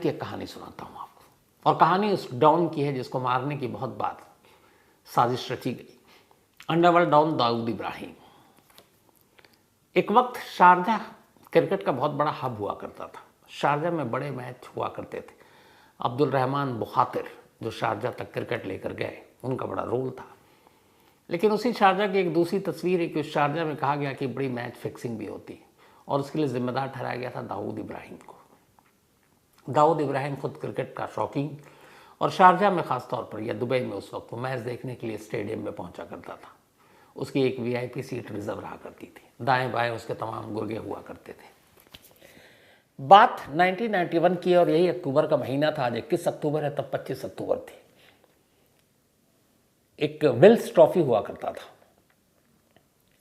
की एक कहानी सुनाता हूँ आपको। और कहानी उस डॉन की है जिसको मारने की बहुत बार साजिश रची गई। Underworld don Dawood Ibrahim. एक वक्त शारजा क्रिकेट का बहुत बड़ा हब हुआ करता था। शारजा में बड़े मैच हुआ करते थे। अब्दुल रहमान बुखातिर जो शारजा तक क्रिकेट लेकर गए, उनका बड़ा रोल था। लेकिन उसी शारजा की एक दूसरी तस्वीर है कि उस शारजा में कहा गया कि बड़ी मैच फिक्सिंग भी होती है, और उसके लिए जिम्मेदार ठहराया गया था दाऊद इब्राहिम को। दाऊद इब्राहिम खुद क्रिकेट का शौकीन, और शारजा में ख़ास तौर पर या दुबई में उस वक्त वो मैच देखने के लिए स्टेडियम में पहुंचा करता था। उसकी एक वीआईपी सीट रिजर्व रहा करती थी। दाएं बाएं उसके तमाम गुर्गे हुआ करते थे। बात 1991 की, और यही अक्टूबर का महीना था। आज 21 अक्टूबर है, तब 25 अक्टूबर थी। एक विल्स ट्रॉफी हुआ करता था।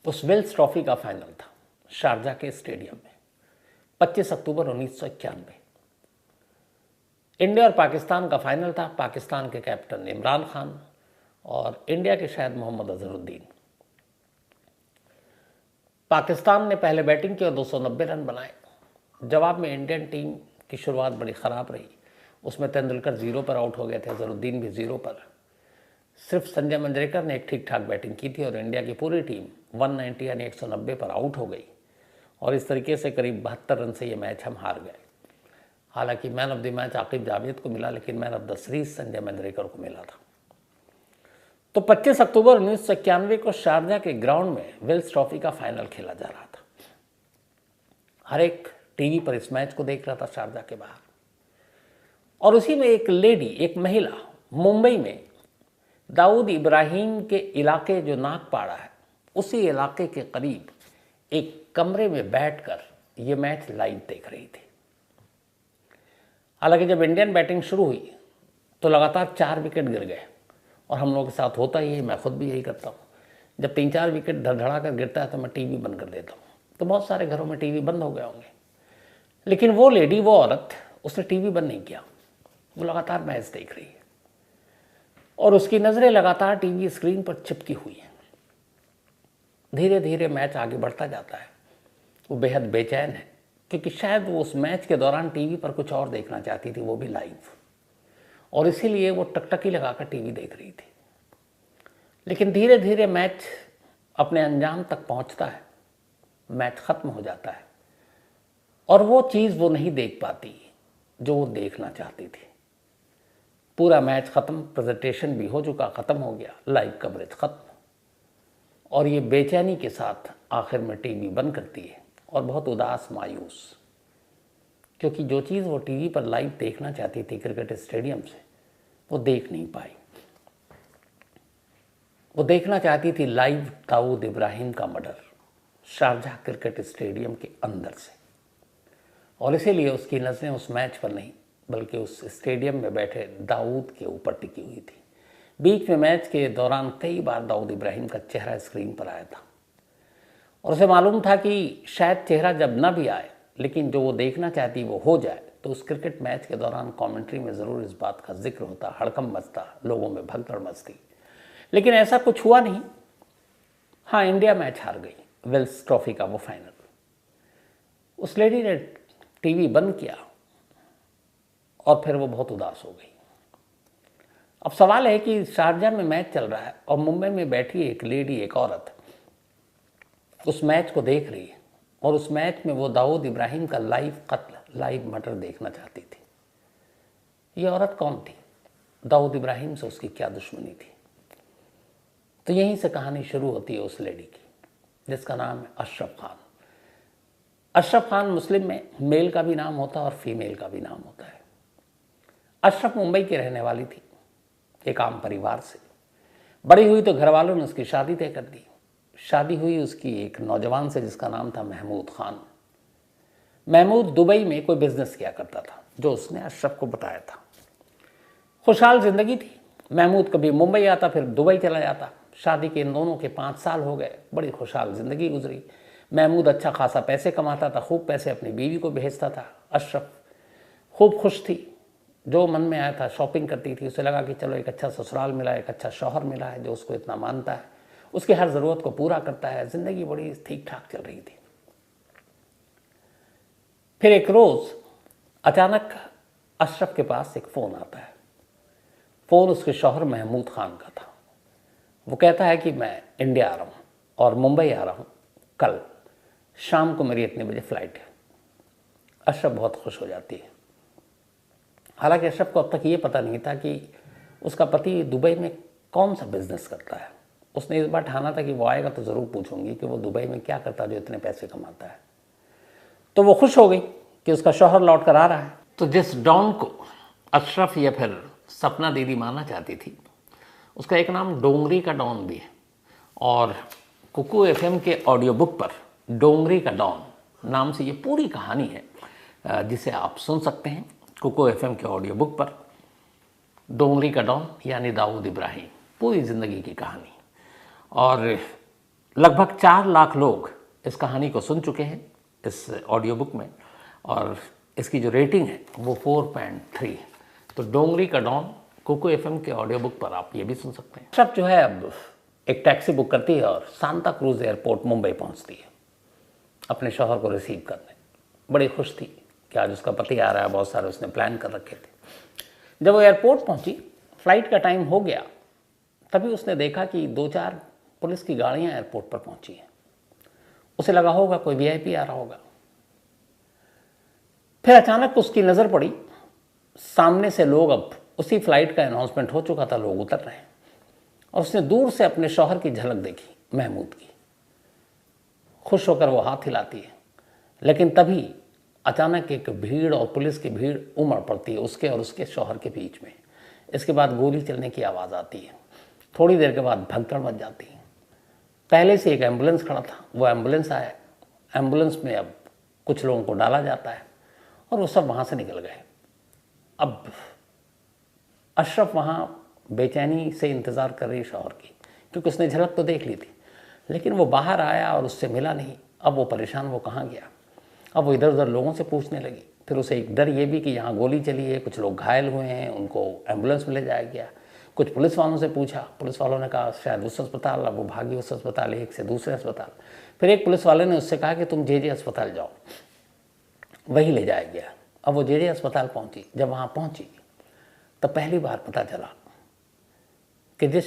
उस विल्स ट्रॉफी का फाइनल था शारजा के स्टेडियम में, 25 अक्टूबर 1991। इंडिया और पाकिस्तान का फाइनल था। पाकिस्तान के कैप्टन इमरान खान और इंडिया के शायद मोहम्मद अजहरुद्दीन। पाकिस्तान ने पहले बैटिंग की और 290 रन बनाए। जवाब में इंडियन टीम की शुरुआत बड़ी ख़राब रही। उसमें तेंदुलकर 0 पर आउट हो गए थे, अजहरुद्दीन भी 0 पर। सिर्फ संजय मंजरेकर ने एक ठीक ठाक बैटिंग की थी और इंडिया की पूरी टीम 190 यानी 190 पर आउट हो गई। और इस तरीके से करीब 72 रन से ये मैच हम हार गए। हालांकि man of the match Aqib Javed को मिला, लेकिन man of the series Sanjay Manjrekar को मिला था। तो 25 अक्टूबर 1991 को शारजा के ग्राउंड में विल्स ट्रॉफी का फाइनल खेला जा रहा था। हर एक टीवी पर इस मैच को देख रहा था शारजा के बाहर। और उसी में एक लेडी, एक महिला, मुंबई में दाऊद इब्राहिम के इलाके जो नागपाड़ा है, उसी इलाके के करीब एक कमरे में बैठकर ये मैच लाइव देख रही थी। हालांकि जब इंडियन बैटिंग शुरू हुई तो लगातार 4 विकेट गिर गए, और हम लोगों के साथ होता ही है, मैं खुद भी यही करता हूँ। जब 3-4 विकेट धड़धड़ा कर गिरता है तो मैं टीवी बंद कर देता हूँ। तो बहुत सारे घरों में टीवी बंद हो गए होंगे, लेकिन वो लेडी, वो औरत, उसने टीवी बंद नहीं किया। वो लगातार मैच देख रही है और उसकी नज़रें लगातार टीवी स्क्रीन पर चिपकी हुई हैं। धीरे धीरे मैच आगे बढ़ता जाता है। वो बेहद बेचैन है, क्योंकि शायद वो उस मैच के दौरान टीवी पर कुछ और देखना चाहती थी, वो भी लाइव, और इसीलिए वो टकटकी लगाकर टीवी देख रही थी। लेकिन धीरे धीरे मैच अपने अंजाम तक पहुंचता है, मैच ख़त्म हो जाता है, और वो चीज़ वो नहीं देख पाती जो वो देखना चाहती थी। पूरा मैच ख़त्म, प्रेजेंटेशन भी हो चुका, ख़त्म हो गया, लाइव कवरेज ख़त्म, और ये बेचैनी के साथ आखिर में टीवी बंद करती है और बहुत उदास, मायूस, क्योंकि जो चीज़ वो टीवी पर लाइव देखना चाहती थी क्रिकेट स्टेडियम से, वो देख नहीं पाई। वो देखना चाहती थी लाइव दाऊद इब्राहिम का मर्डर शारजा क्रिकेट स्टेडियम के अंदर से, और इसीलिए उसकी नज़रें उस मैच पर नहीं बल्कि उस स्टेडियम में बैठे दाऊद के ऊपर टिकी हुई थी। बीच में मैच के दौरान कई बार दाऊद इब्राहिम का चेहरा स्क्रीन पर आया था, और उसे मालूम था कि शायद चेहरा जब न भी आए, लेकिन जो वो देखना चाहती वो हो जाए, तो उस क्रिकेट मैच के दौरान कमेंट्री में ज़रूर इस बात का जिक्र होता, हड़कंप मचता, लोगों में भगदड़ मचती। लेकिन ऐसा कुछ हुआ नहीं। हाँ, इंडिया मैच हार गई, विल्स ट्रॉफी का वो फाइनल। उस लेडी ने टीवी बंद किया और फिर वो बहुत उदास हो गई। अब सवाल है कि शारजा में मैच चल रहा है और मुंबई में बैठी एक लेडी, एक औरत उस मैच को देख रही है, और उस मैच में वो दाऊद इब्राहिम का लाइव कत्ल, लाइव मर्डर देखना चाहती थी। ये औरत कौन थी? दाऊद इब्राहिम से उसकी क्या दुश्मनी थी? तो यहीं से कहानी शुरू होती है उस लेडी की, जिसका नाम है अशरफ खान। अशरफ खान मुस्लिम में मेल का भी नाम होता है और फीमेल का भी नाम होता है। अशरफ मुंबई की रहने वाली थी, एक आम परिवार से बड़ी हुई, तो घर वालों ने उसकी शादी तय कर दी। शादी हुई उसकी एक नौजवान से जिसका नाम था महमूद खान। महमूद दुबई में कोई बिजनेस किया करता था, जो उसने अशरफ को बताया था। खुशहाल जिंदगी थी। महमूद कभी मुंबई आता, फिर दुबई चला जाता। शादी के इन दोनों के 5 साल हो गए, बड़ी खुशहाल जिंदगी गुजरी। महमूद अच्छा खासा पैसे कमाता था, खूब पैसे अपनी बीवी को भेजता था। अशरफ खूब खुश थी, जो मन में आया था शॉपिंग करती थी। उसे लगा कि चलो एक अच्छा ससुराल मिला, एक अच्छा शौहर मिला है जो उसको इतना मानता है, उसकी हर ज़रूरत को पूरा करता है। ज़िंदगी बड़ी ठीक ठाक चल रही थी। फिर एक रोज़ अचानक अशरफ के पास एक फ़ोन आता है। फ़ोन उसके शौहर महमूद खान का था। वो कहता है कि मैं इंडिया आ रहा हूँ और मुंबई आ रहा हूँ, कल शाम को मेरी इतने बजे फ़्लाइट है। अशरफ बहुत खुश हो जाती है। हालांकि अशरफ को अब तक ये पता नहीं था कि उसका पति दुबई में कौन सा बिजनेस करता है। उसने इस बार ठाना था कि वो आएगा तो ज़रूर पूछूंगी कि वो दुबई में क्या करता है जो इतने पैसे कमाता है। तो वो खुश हो गई कि उसका शौहर लौट कर आ रहा है। तो जिस डॉन को अशरफ या फिर सपना दीदी मानना चाहती थी, उसका एक नाम डोंगरी का डॉन भी है। और कुकू एफएम के ऑडियो बुक पर डोंगरी का डॉन नाम से ये पूरी कहानी है, जिसे आप सुन सकते हैं कुकू एफएम के ऑडियो बुक पर। डोंगरी का डॉन यानी दाऊद इब्राहिम, पूरी ज़िंदगी की कहानी। और लगभग 4 लाख लोग इस कहानी को सुन चुके हैं इस ऑडियो बुक में, और इसकी जो रेटिंग है वो 4.3 है। तो डोंगरी का डॉन कुकू एफएम के ऑडियो बुक पर आप ये भी सुन सकते हैं। सब जो है अब एक टैक्सी बुक करती है और सांता क्रूज एयरपोर्ट मुंबई पहुंचती है अपने शौहर को रिसीव करने। बड़ी खुश थी कि आज उसका पति आ रहा है, बहुत सारे उसने प्लान कर रखे थे। जब वो एयरपोर्ट पहुंची, फ्लाइट का टाइम हो गया, तभी उसने देखा कि 2-4 पुलिस की गाड़ियां एयरपोर्ट पर पहुंची हैं। उसे लगा होगा कोई वीआईपी आ रहा होगा। फिर अचानक उसकी नज़र पड़ी, सामने से लोग, अब उसी फ्लाइट का अनाउंसमेंट हो चुका था, लोग उतर रहे हैं, और उसने दूर से अपने शौहर की झलक देखी, महमूद की। खुश होकर वो हाथ हिलाती है, लेकिन तभी अचानक एक भीड़ और पुलिस की भीड़ उमड़ पड़ती है उसके और उसके शौहर के बीच में। इसके बाद गोली चलने की आवाज़ आती है। थोड़ी देर के बाद भगदड़ मच जाती है। पहले से एक एम्बुलेंस खड़ा था, वो एम्बुलेंस आया। एम्बुलेंस में अब कुछ लोगों को डाला जाता है और वो सब वहाँ से निकल गए। अब अशरफ वहाँ बेचैनी से इंतज़ार कर रही शौहर की, क्योंकि उसने झलक तो देख ली थी, लेकिन वो बाहर आया और उससे मिला नहीं। अब वो परेशान, वो कहाँ गया। अब वो इधर उधर लोगों से पूछने लगी। फिर उसे एक डर ये भी कि यहाँ गोली चली है, कुछ लोग घायल हुए हैं, उनको एम्बुलेंस में ले जाया गया। कुछ पुलिस वालों से पूछा, पुलिस वालों ने कहा शायद उस अस्पताल। अब वो भागी उस अस्पताल, एक से दूसरे अस्पताल। फिर एक पुलिस वाले ने उससे कहा कि तुम जे अस्पताल जाओ, वही ले जाया गया। अब वो जे अस्पताल पहुंची। जब वहाँ पहुंची तो पहली बार पता चला कि जिस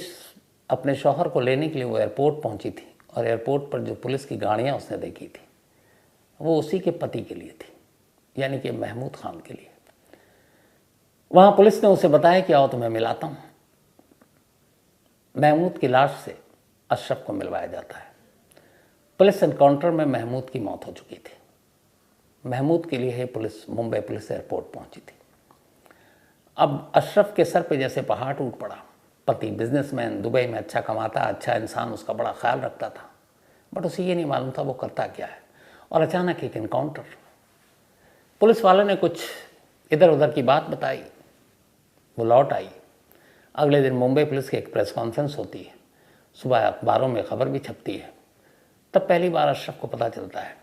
अपने शौहर को लेने के लिए वो एयरपोर्ट पहुंची थी, और एयरपोर्ट पर जो पुलिस की गाड़ियाँ उसने देखी थी, वो उसी के पति के लिए थी, यानी कि महमूद खान के लिए। वहाँ पुलिस ने उसे बताया कि आओ तुम्हें मिलाता हूँ। महमूद की लाश से अशरफ को मिलवाया जाता है। पुलिस एनकाउंटर में महमूद की मौत हो चुकी थी। महमूद के लिए ही पुलिस मुंबई पुलिस एयरपोर्ट पहुंची थी। अब अशरफ के सर पे जैसे पहाड़ टूट पड़ा। पति बिजनेसमैन, दुबई में अच्छा कमाता, अच्छा इंसान, उसका बड़ा ख्याल रखता था, बट उसे ये नहीं मालूम था वो करता क्या है। और अचानक एक इनकाउंटर। पुलिस वाले ने कुछ इधर उधर की बात बताई, वो लौट आई। अगले दिन मुंबई पुलिस की एक प्रेस कॉन्फ्रेंस होती है, सुबह अखबारों में खबर भी छपती है। तब पहली बार अशरफ को पता चलता है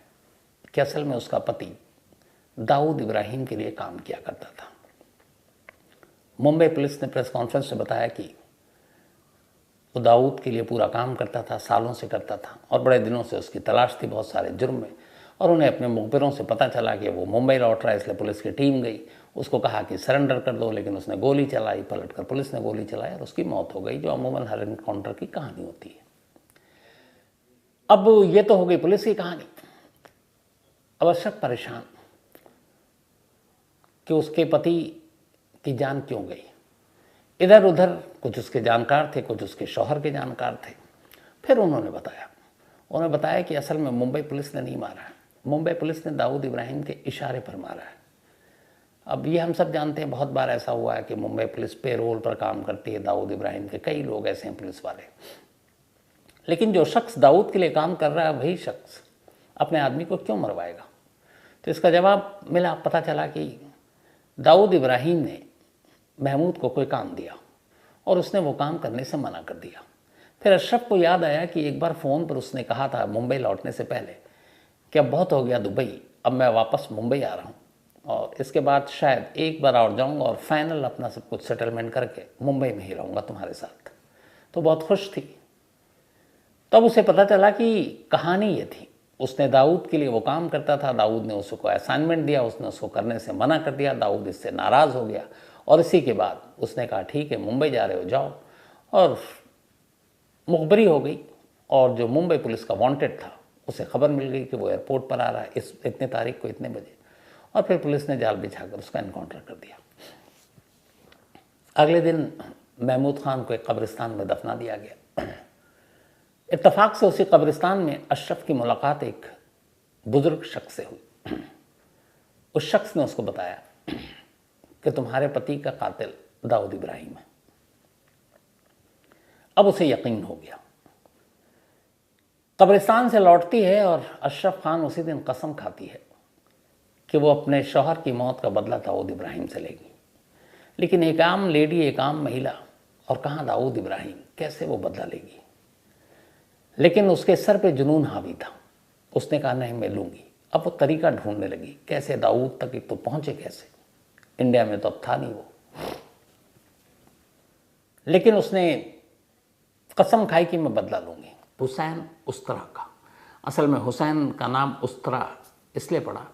कि असल में उसका पति दाऊद इब्राहिम के लिए काम किया करता था। मुंबई पुलिस ने प्रेस कॉन्फ्रेंस में बताया कि वो दाऊद के लिए पूरा काम करता था, सालों से करता था, और बड़े दिनों से उसकी तलाश थी बहुत सारे जुर्म में। और उन्हें अपने मुखबिरों से पता चला कि वो मुंबई लौट रहा है, इसलिए पुलिस की टीम गई। उसको कहा कि सरेंडर कर दो, लेकिन उसने गोली चलाई, पलटकर पुलिस ने गोली चलाई और उसकी मौत हो गई, जो अमूमन हर एनकाउंटर की कहानी होती है। अब ये तो हो गई पुलिस की कहानी। अब अशरफ परेशान कि उसके पति की जान क्यों गई। इधर उधर कुछ उसके जानकार थे, कुछ उसके शौहर के जानकार थे। फिर उन्होंने बताया कि असल में मुंबई पुलिस ने नहीं मारा है, मुंबई पुलिस ने दाऊद इब्राहिम के इशारे पर मारा है। अब ये हम सब जानते हैं, बहुत बार ऐसा हुआ है कि मुंबई पुलिस पेरोल पर काम करती है दाऊद इब्राहिम के, कई लोग ऐसे हैं पुलिस वाले। लेकिन जो शख्स दाऊद के लिए काम कर रहा है, वही शख्स अपने आदमी को क्यों मरवाएगा। तो इसका जवाब मिला, पता चला कि दाऊद इब्राहिम ने महमूद को कोई काम दिया और उसने वो काम करने से मना कर दिया। फिर अशरफ को याद आया कि एक बार फ़ोन पर उसने कहा था मुंबई लौटने से पहले कि अब बहुत हो गया दुबई, अब मैं वापस मुंबई आ रहा हूँ, और इसके बाद शायद एक बार और जाऊँगा और फाइनल अपना सब कुछ सेटलमेंट करके मुंबई में ही रहूँगा तुम्हारे साथ। तो बहुत खुश थी। तब उसे पता चला कि कहानी ये थी, उसने दाऊद के लिए वो काम करता था, दाऊद ने उसको असाइनमेंट दिया, उसने उसको करने से मना कर दिया, दाऊद इससे नाराज़ हो गया और इसी के बाद उसने कहा ठीक है मुंबई जा रहे हो जाओ, और मुखबरी हो गई। और जो मुंबई पुलिस का वांटेड था उसे खबर मिल गई कि वो एयरपोर्ट पर आ रहा है इस इतने तारीख को इतने बजे, और फिर पुलिस ने जाल बिछाकर उसका एनकाउंटर कर दिया। अगले दिन महमूद खान को एक कब्रिस्तान में दफना दिया गया। इत्तफाक से उसी कब्रिस्तान में अशरफ की मुलाकात एक बुजुर्ग शख्स से हुई। उस शख्स ने उसको बताया कि तुम्हारे पति का कातिल दाऊद इब्राहिम है। अब उसे यकीन हो गया। कब्रिस्तान से लौटती है और अशरफ खान उसी दिन कसम खाती है कि वो अपने शौहर की मौत का बदला दाऊद इब्राहिम से लेगी। लेकिन एक आम लेडी, एक आम महिला, और कहाँ दाऊद इब्राहिम, कैसे वो बदला लेगी? लेकिन उसके सर पे जुनून हावी था। उसने कहा नहीं मैं लूँगी। अब वो तरीका ढूंढने लगी कैसे दाऊद तक एक तो पहुँचे कैसे, इंडिया में तो अब था नहीं वो। लेकिन उसने कसम खाई कि मैं बदला लूँगी। हुसैन उस्तरा का, असल में हुसैन का नाम उस्तरा इसलिए पड़ा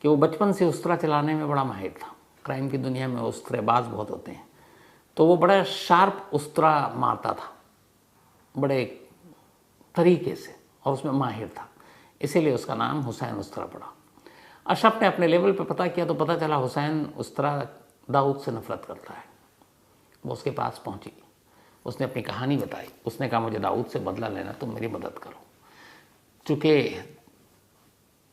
कि वो बचपन से उस्तरा चलाने में बड़ा माहिर था। क्राइम की दुनिया में उस्तरेबाज बहुत होते हैं, तो वो बड़ा शार्प उस्तरा मारता था बड़े तरीके से, और उसमें माहिर था, इसीलिए उसका नाम हुसैन उस्तरा पड़ा। अशरफ ने अपने लेवल पे पता किया तो पता चला हुसैन उस्तरा दाऊद से नफरत करता है। वो उसके पास पहुंची, उसने अपनी कहानी बताई। उसने कहा मुझे दाऊद से बदला लेना, तुम मेरी मदद करो। चूँकि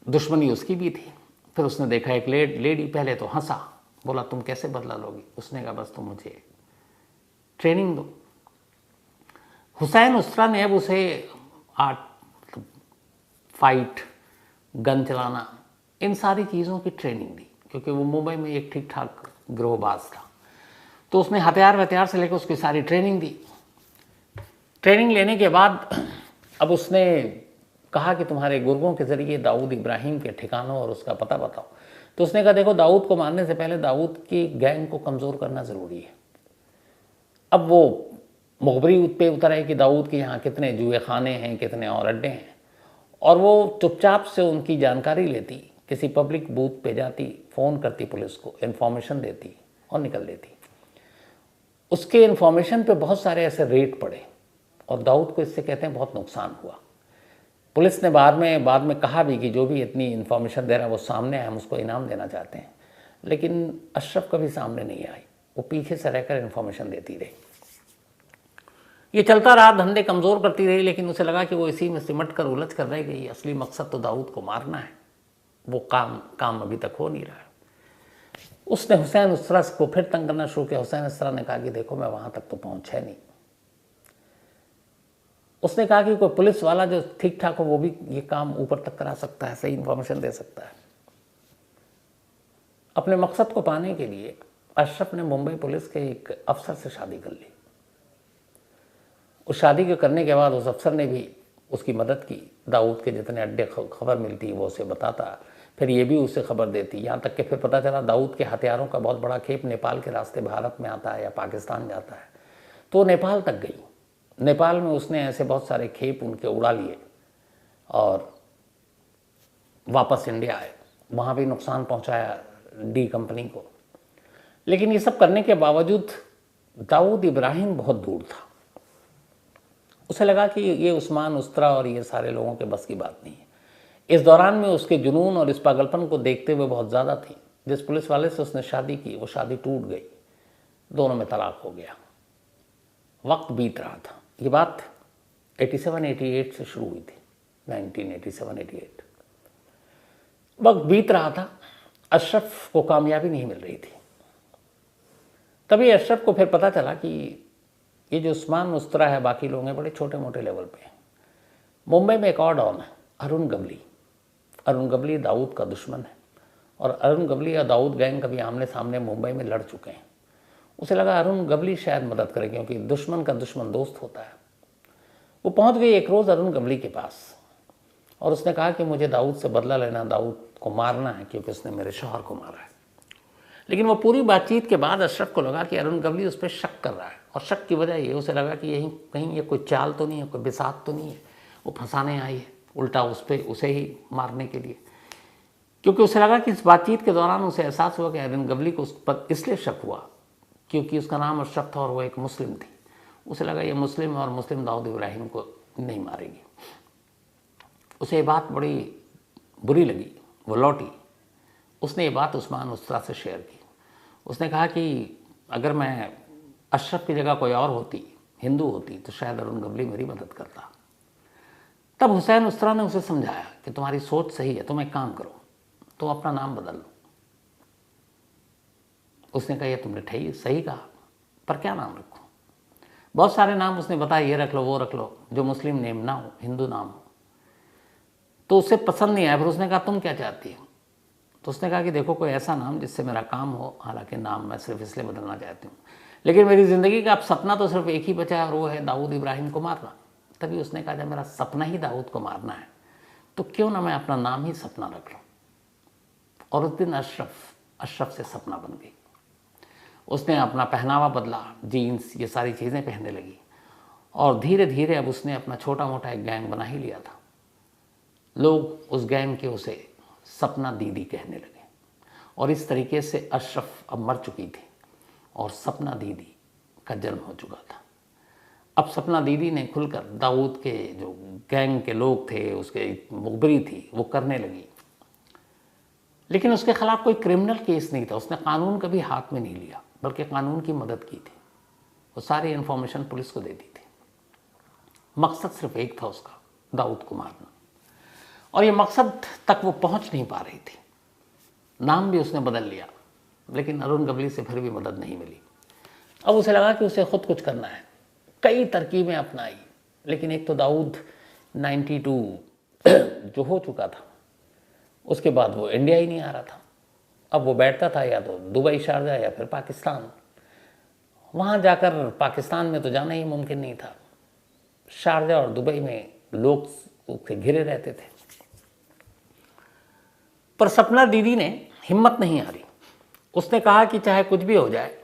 दुश्मनी उसकी भी थी। फिर उसने देखा एक लेडी, पहले तो हंसा, बोला तुम कैसे बदला लोगी? उसने कहा बस तुम मुझे ट्रेनिंग दो। हुसैन उस्तरा ने अब उसे आर्ट, फाइट, गन चलाना, इन सारी चीज़ों की ट्रेनिंग दी, क्योंकि वो मुंबई में एक ठीक ठाक गिरोहबाज था। तो उसने हथियार से लेकर उसकी सारी ट्रेनिंग दी। ट्रेनिंग लेने के बाद अब उसने कहा कि तुम्हारे गुर्गों के ज़रिए दाऊद इब्राहिम के ठिकानों और उसका पता बताओ। तो उसने कहा देखो दाऊद को मारने से पहले दाऊद की गैंग को कमज़ोर करना ज़रूरी है। अब वो मुखबरी पे उतर है कि दाऊद के यहाँ कितने जुए खाने हैं, कितने और अड्डे हैं, और वो चुपचाप से उनकी जानकारी लेती, किसी पब्लिक बूथ पे जाती, फ़ोन करती पुलिस को, इन्फॉर्मेशन देती और निकल देती। उसके इन्फॉर्मेशन पे बहुत सारे ऐसे रेट पड़े और दाऊद को इससे कहते हैं बहुत नुकसान हुआ। पुलिस ने बाद में कहा भी कि जो भी इतनी इन्फॉर्मेशन दे रहा है वो सामने है, हम उसको इनाम देना चाहते हैं। लेकिन अशरफ कभी सामने नहीं आई, वो पीछे से रहकर इन्फॉर्मेशन देती रही। ये चलता रहा, धंधे कमज़ोर करती रही, लेकिन उसे लगा कि वो इसी में सिमट कर उलझ कर रह गई। असली मकसद तो दाऊद को मारना है, वो काम अभी तक हो नहीं रहा है। उसने हुसैन उस्तरा को फिर तंग करना शुरू किया। हुसैन उस्तरा ने कहा कि देखो मैं वहाँ तक तो पहुँच है नहीं। उसने कहा कि कोई पुलिस वाला जो ठीक ठाक हो वो भी ये काम ऊपर तक करा सकता है, सही इन्फॉर्मेशन दे सकता है। अपने मकसद को पाने के लिए अशरफ ने मुंबई पुलिस के एक अफसर से शादी कर ली। उस शादी के करने के बाद उस अफसर ने भी उसकी मदद की। दाऊद के जितने अड्डे खबर मिलती वो उसे बताता, फिर ये भी उसे खबर देती। यहाँ तक कि फिर पता चला दाऊद के हथियारों का बहुत बड़ा खेप नेपाल के रास्ते भारत में आता है या पाकिस्तान जाता है, तो नेपाल तक गई। नेपाल में उसने ऐसे बहुत सारे खेप उनके उड़ा लिए और वापस इंडिया आए, वहाँ भी नुकसान पहुँचाया डी कंपनी को। लेकिन ये सब करने के बावजूद दाऊद इब्राहिम बहुत दूर था। उसे लगा कि ये उस्मान उस्तरा और ये सारे लोगों के बस की बात नहीं है। इस दौरान में उसके जुनून और इस पागलपन को देखते हुए बहुत ज़्यादा थी। जिस पुलिस वाले से उसने शादी की वो शादी टूट गई, दोनों में तलाक हो गया। वक्त बीत रहा था। ये बात 87-88 से शुरू हुई थी, 1987-88। वक्त बीत रहा था, अशरफ को कामयाबी नहीं मिल रही थी। तभी अशरफ को फिर पता चला कि ये जो उस्मान उस्तरा है, बाकी लोग हैं, बड़े छोटे मोटे लेवल पे हैं। मुंबई में एक और डॉन है, अरुण गवली। अरुण गवली दाऊद का दुश्मन है और अरुण गवली या दाऊद गैंग कभी आमने सामने मुंबई में लड़ चुके हैं। उसे लगा अरुण गवली शायद मदद करे, क्योंकि दुश्मन का दुश्मन दोस्त होता है। वो पहुंच गई एक रोज़ अरुण गवली के पास और उसने कहा कि मुझे दाऊद से बदला लेना, दाऊद को मारना है क्योंकि उसने मेरे शौहर को मारा है। लेकिन वो पूरी बातचीत के बाद अशरफ को लगा कि अरुण गवली उस पर शक कर रहा है, और शक की वजह ये, उसे लगा कि यही कहीं ये कोई चाल तो नहीं है, कोई बिसात तो नहीं है, वो फंसाने आई है। उल्टा उसे ही मारने के लिए, क्योंकि उसे लगा कि इस बातचीत के दौरान उसे एहसास हुआ कि अरविंद गवली को उस पर इसलिए शक हुआ क्योंकि उसका नाम अशरफ था और वो एक मुस्लिम थी। उसे लगा ये मुस्लिम है और मुस्लिम दाऊद इब्राहिम को नहीं मारेगी। उसे ये बात बड़ी बुरी लगी। वो लौटी, उसने ये बात उस्मान उस्तरा से शेयर की। उसने कहा कि अगर मैं अशरफ की जगह कोई और होती, हिंदू होती, तो शायद अरुण गवली मेरी मदद करता। तब हुसैन उस्तरा ने उसे समझाया कि तुम्हारी सोच सही है, तुम एक काम करो, तुम अपना नाम बदल लो। उसने कहा ये तुमने सही कहा, पर क्या नाम रखूं? बहुत सारे नाम उसने बताया, ये रख लो, वो रख लो, जो मुस्लिम नेम ना हो, हिंदू नाम हो। तो उसे पसंद नहीं आया। फिर उसने कहा तुम क्या चाहती हो? तो उसने कहा कि देखो कोई ऐसा नाम जिससे मेरा काम हो, हालांकि नाम मैं सिर्फ इसलिए बदलना चाहती हूँ, लेकिन मेरी ज़िंदगी का अब सपना तो सिर्फ एक ही बचा है और वो है दाऊद इब्राहिम को मारना। तभी उसने कहा जब मेरा सपना ही दाऊद को मारना है तो क्यों ना मैं अपना नाम ही सपना रख लूँ। और उस दिन अशरफ से सपना बन गई। उसने अपना पहनावा बदला, जीन्स, ये सारी चीज़ें पहनने लगी और धीरे धीरे अब उसने अपना छोटा मोटा एक गैंग बना ही लिया था। लोग उस गैंग के उसे सपना दीदी कहने लगे और इस तरीके से अशरफ अब मर चुकी थी और सपना दीदी का जन्म हो चुका था। अब सपना दीदी ने खुलकर दाऊद के जो गैंग के लोग थे, उसके मुखबिरी थी, वो करने लगी। लेकिन उसके खिलाफ कोई क्रिमिनल केस नहीं था। उसने कानून कभी हाथ में नहीं लिया, बल्कि कानून की मदद की थी। वो सारी इन्फॉर्मेशन पुलिस को देती थी। मकसद सिर्फ एक था उसका, दाऊद को मारना। और ये मकसद तक वो पहुंच नहीं पा रही थी। नाम भी उसने बदल लिया, लेकिन अरुण गवली से फिर भी मदद नहीं मिली। अब उसे लगा कि उसे खुद कुछ करना है। कई तरकीबें अपनाई, लेकिन एक तो दाऊद 92 जो हो चुका था, उसके बाद वो इंडिया ही नहीं आ रहा था। अब वो बैठता था या तो दुबई, शारजा या फिर पाकिस्तान। वहाँ जाकर पाकिस्तान में तो जाना ही मुमकिन नहीं था। शारजा और दुबई में लोग उससे घिरे रहते थे। पर सपना दीदी ने हिम्मत नहीं हारी। उसने कहा कि चाहे कुछ भी हो जाए,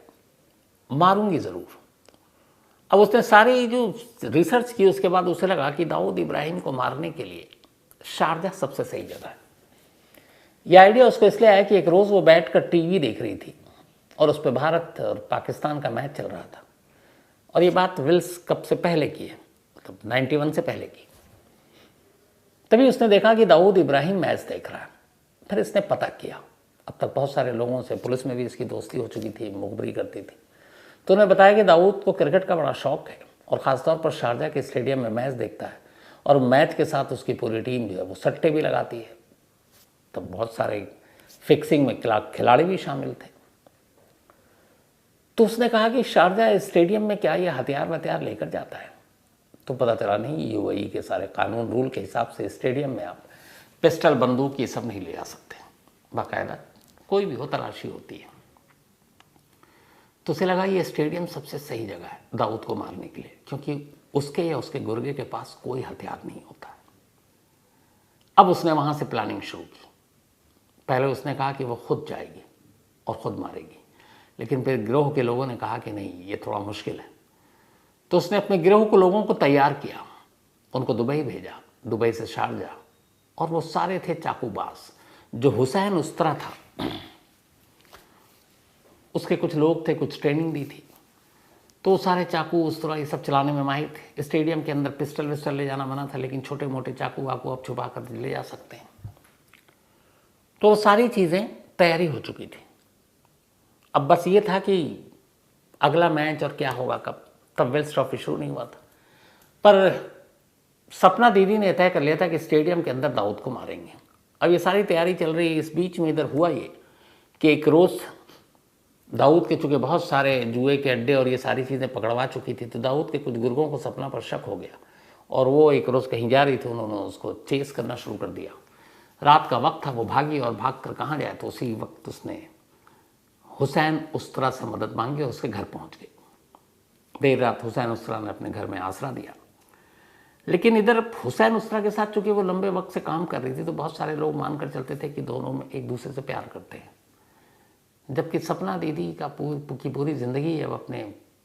मारूंगी ज़रूर। अब उसने सारी जो रिसर्च की, उसके बाद उसे लगा कि दाऊद इब्राहिम को मारने के लिए शारजा सबसे सही जगह है। यह आइडिया उसको इसलिए आया कि एक रोज़ वो बैठकर टीवी देख रही थी और उस पर भारत और पाकिस्तान का मैच चल रहा था। और ये बात विल्स कप से पहले की है, मतलब 91 से पहले की। तभी उसने देखा कि दाऊद इब्राहिम मैच देख रहा है। फिर इसने पता किया। अब तक बहुत सारे लोगों से, पुलिस में भी इसकी दोस्ती हो चुकी थी, मुखबरी करती थी। तो उन्हें बताया कि दाऊद को क्रिकेट का बड़ा शौक है और ख़ासतौर पर शारजा के स्टेडियम में मैच देखता है और मैच के साथ उसकी पूरी टीम जो है वो सट्टे भी लगाती है। तो बहुत सारे फिक्सिंग में खिलाड़ी भी शामिल थे। तो उसने कहा कि शारजा स्टेडियम में क्या ये हथियार लेकर जाता है? तो पता चला नहीं, यूएई के सारे कानून रूल के हिसाब से स्टेडियम में आप पिस्टल, बंदूक ये सब नहीं ले जा सकते। बाकायदा कोई भी हो, तलाशी होती है। तो उसे लगा ये स्टेडियम सबसे सही जगह है दाऊद को मारने के लिए, क्योंकि उसके या उसके गुर्गे के पास कोई हथियार नहीं होता है। अब उसने वहाँ से प्लानिंग शुरू की। पहले उसने कहा कि वो खुद जाएगी और ख़ुद मारेगी, लेकिन फिर गिरोह के लोगों ने कहा कि नहीं, ये थोड़ा मुश्किल है। तो उसने अपने गिरोह को लोगों को तैयार किया, उनको दुबई भेजा, दुबई से शारजा, और वो सारे थे चाकूबाज। जो हुसैन उस्तरा था, उसके कुछ लोग थे, कुछ ट्रेनिंग दी थी। तो सारे चाकू, उस्तरा, ये सब चलाने में माहिर थे। स्टेडियम के अंदर पिस्टल विस्टल ले जाना मना था, लेकिन छोटे मोटे चाकू वाकू अब छुपा कर ले जा सकते हैं। तो वो सारी चीज़ें तैयारी हो चुकी थी। अब बस ये था कि अगला मैच और क्या होगा कब, तब विल्स ट्रॉफी शुरू नहीं हुआ था। पर सपना दीदी ने तय कर लिया था कि स्टेडियम के अंदर दाऊद को मारेंगे। अब ये सारी तैयारी चल रही है। इस बीच में इधर हुआ ये कि एक रोज़ दाऊद के, चूँकि बहुत सारे जुए के अड्डे और ये सारी चीज़ें पकड़वा चुकी थी, तो दाऊद के कुछ गुर्गों को सपना पर शक हो गया और वो एक रोज़ कहीं जा रही थी, उन्होंने उसको चेस करना शुरू कर दिया। रात का वक्त था, वो भागी और भाग कर कहाँ जाए, तो उसी वक्त उसने हुसैन उस्तरा से मदद मांगी और उसके घर पहुँच गई। देर रात हुसैन उस्तरा ने अपने घर में आसरा दिया। लेकिन इधर हुसैन उस्तरा के साथ चूँकि वो लंबे वक्त से काम कर रही थी, तो बहुत सारे लोग मानकर चलते थे कि दोनों में एक दूसरे से प्यार करते हैं। जबकि सपना दीदी की पूरी ज़िंदगी अब अपने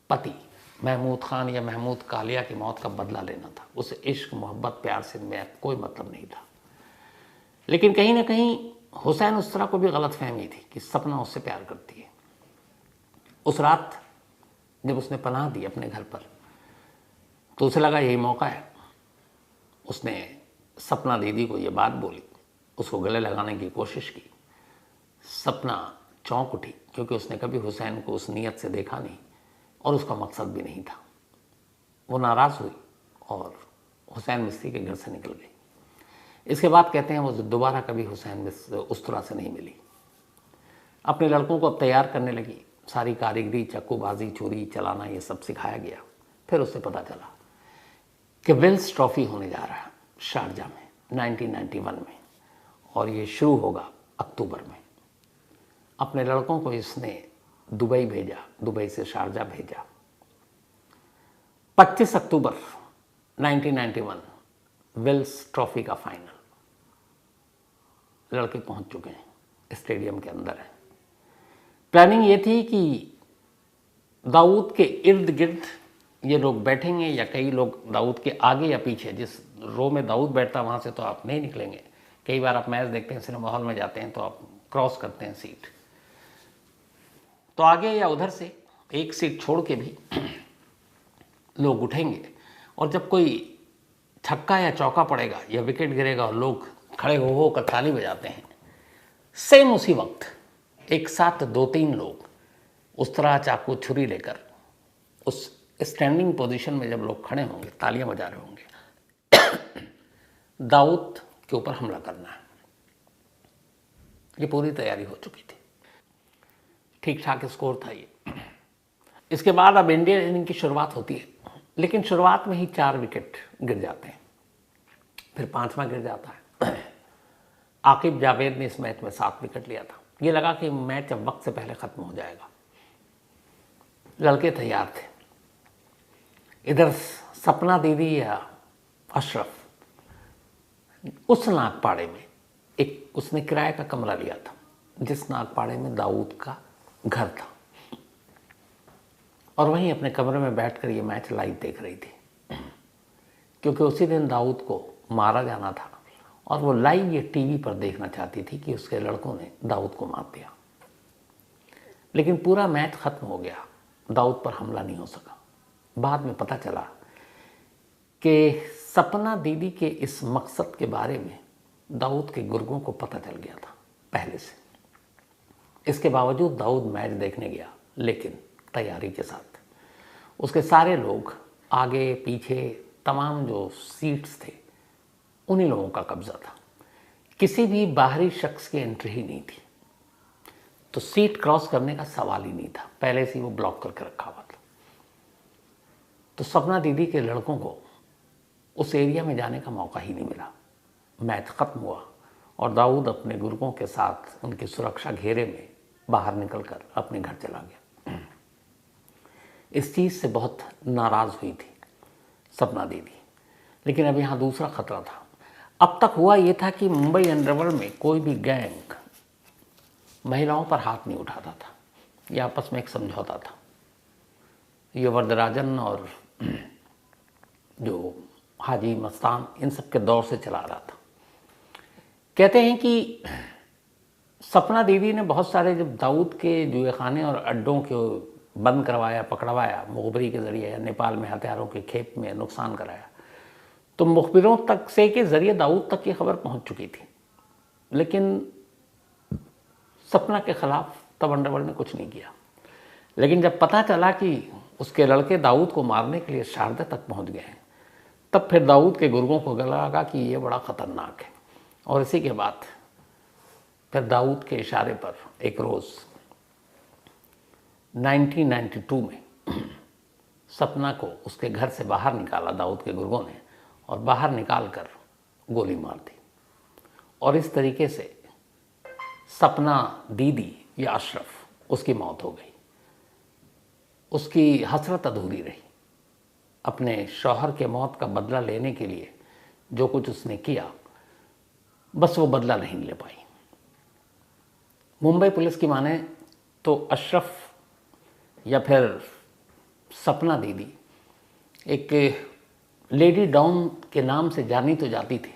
पति महमूद खान या महमूद कालिया की मौत का बदला लेना था। उसे इश्क, मोहब्बत, प्यार से में कोई मतलब नहीं था। लेकिन कहीं ना कहीं हुसैन उसरा को भी गलत फहमी थी कि सपना उससे प्यार करती है। उस रात जब उसने पनाह दी अपने घर पर, तो उसे लगा यही मौका है। उसने सपना दीदी को ये बात बोली, उसको गले लगाने की कोशिश की। सपना चौंक उठी, क्योंकि उसने कभी हुसैन को उस नीयत से देखा नहीं और उसका मकसद भी नहीं था। वो नाराज़ हुई और हुसैन मिस्त्री के घर से निकल गई। इसके बाद कहते हैं वो दोबारा कभी हुसैन उस्तरा से नहीं मिली। अपने लड़कों को अब तैयार करने लगी। सारी कारीगरी, चक्कूबाजी, चोरी चलाना, ये सब सिखाया गया। फिर उससे पता चला कि विल्स ट्रॉफी होने जा रहा है शारजा में 1991 में, और ये शुरू होगा अक्टूबर में। अपने लड़कों को इसने दुबई भेजा, दुबई से शारजा भेजा। 25 अक्टूबर 1991 विल्स ट्रॉफी का फाइनल। लड़के पहुंच चुके हैं, स्टेडियम के अंदर है। प्लानिंग ये थी कि दाऊद के इर्द गिर्द ये लोग बैठेंगे, या कई लोग दाऊद के आगे या पीछे, जिस रो में दाऊद बैठता वहाँ से तो आप नहीं निकलेंगे। कई बार आप मैच देखते हैं, सिनेमा हॉल में जाते हैं तो आप क्रॉस करते हैं सीट, तो आगे या उधर से एक सीट छोड़ के भी लोग उठेंगे, और जब कोई छक्का या चौका पड़ेगा या विकेट गिरेगा और लोग खड़े हो कर ताली बजाते हैं, सेम उसी वक्त एक साथ 2-3 लोग उस तरह चाकू छुरी लेकर उस स्टैंडिंग पोजीशन में जब लोग खड़े होंगे, तालियां बजा रहे होंगे, दाऊद के ऊपर हमला करना है। ये पूरी तैयारी हो चुकी थी, ठीक ठाक स्कोर था ये। इसके बाद अब इंडियन इनिंग की शुरुआत होती है, लेकिन शुरुआत में ही 4 विकेट गिर जाते हैं, फिर 5वां गिर जाता है। आकिब जावेद ने इस मैच में 7 विकेट लिया था। ये लगा कि मैच अब वक्त से पहले ख़त्म हो जाएगा। लड़के तैयार थे। इधर सपना दीदी या अशरफ उस नागपाड़े में एक उसने किराए का कमरा लिया था, जिस नागपाड़े में दाऊद का घर था, और वहीं अपने कमरे में बैठकर ये मैच लाइव देख रही थी, क्योंकि उसी दिन दाऊद को मारा जाना था और वो लाइव ये टीवी पर देखना चाहती थी कि उसके लड़कों ने दाऊद को मार दिया। लेकिन पूरा मैच खत्म हो गया, दाऊद पर हमला नहीं हो सका। बाद में पता चला कि सपना दीदी के इस मकसद के बारे में दाऊद के गुर्गों को पता चल गया था पहले से। इसके बावजूद दाऊद मैच देखने गया, लेकिन तैयारी के साथ। उसके सारे लोग आगे पीछे तमाम जो सीट्स थे उन्हीं लोगों का कब्जा था। किसी भी बाहरी शख्स की एंट्री ही नहीं थी, तो सीट क्रॉस करने का सवाल ही नहीं था, पहले से ही वो ब्लॉक करके रखा हुआ था। तो सपना दीदी के लड़कों को उस एरिया में जाने का मौका ही नहीं मिला। मैच खत्म हुआ और दाऊद अपने गुर्गों के साथ उनके सुरक्षा घेरे में बाहर निकलकर अपने घर चला गया। इस चीज़ से बहुत नाराज़ हुई थी सपना दीदी। लेकिन अब यहाँ दूसरा खतरा था। अब तक हुआ ये था कि मुंबई अंडरवर्ल्ड में कोई भी गैंग महिलाओं पर हाथ नहीं उठाता था, यह आपस में एक समझौता था। ये वरदराजन और जो हाजी मस्तान, इन सब के दौर से चला रहा था। कहते हैं कि सपना दीदी ने बहुत सारे जब दाऊद के जुएखाने और अड्डों को बंद करवाया, पकड़वाया, मुखबरी के ज़रिए या नेपाल में हथियारों के खेप में नुकसान कराया, तो मुखबिरों तक से के ज़रिए दाऊद तक ये खबर पहुंच चुकी थी। लेकिन सपना के ख़िलाफ़ तब अंडरवर्ल्ड ने कुछ नहीं किया। लेकिन जब पता चला कि उसके लड़के दाऊद को मारने के लिए शारदा तक पहुंच गए हैं, तब फिर दाऊद के गुर्गों को लगा कि ये बड़ा ख़तरनाक है। और इसी के बाद फिर दाऊद के इशारे पर एक रोज़ 1992 में सपना को उसके घर से बाहर निकाला दाऊद के गुर्गों ने, और बाहर निकाल कर गोली मार दी। और इस तरीके से सपना दीदी या अशरफ उसकी मौत हो गई। उसकी हसरत अधूरी रही। अपने शौहर के मौत का बदला लेने के लिए जो कुछ उसने किया, बस वो बदला नहीं ले पाई। मुंबई पुलिस की माने तो अशरफ या फिर सपना दीदी एक लेडी डॉन के नाम से जानी तो जाती थी,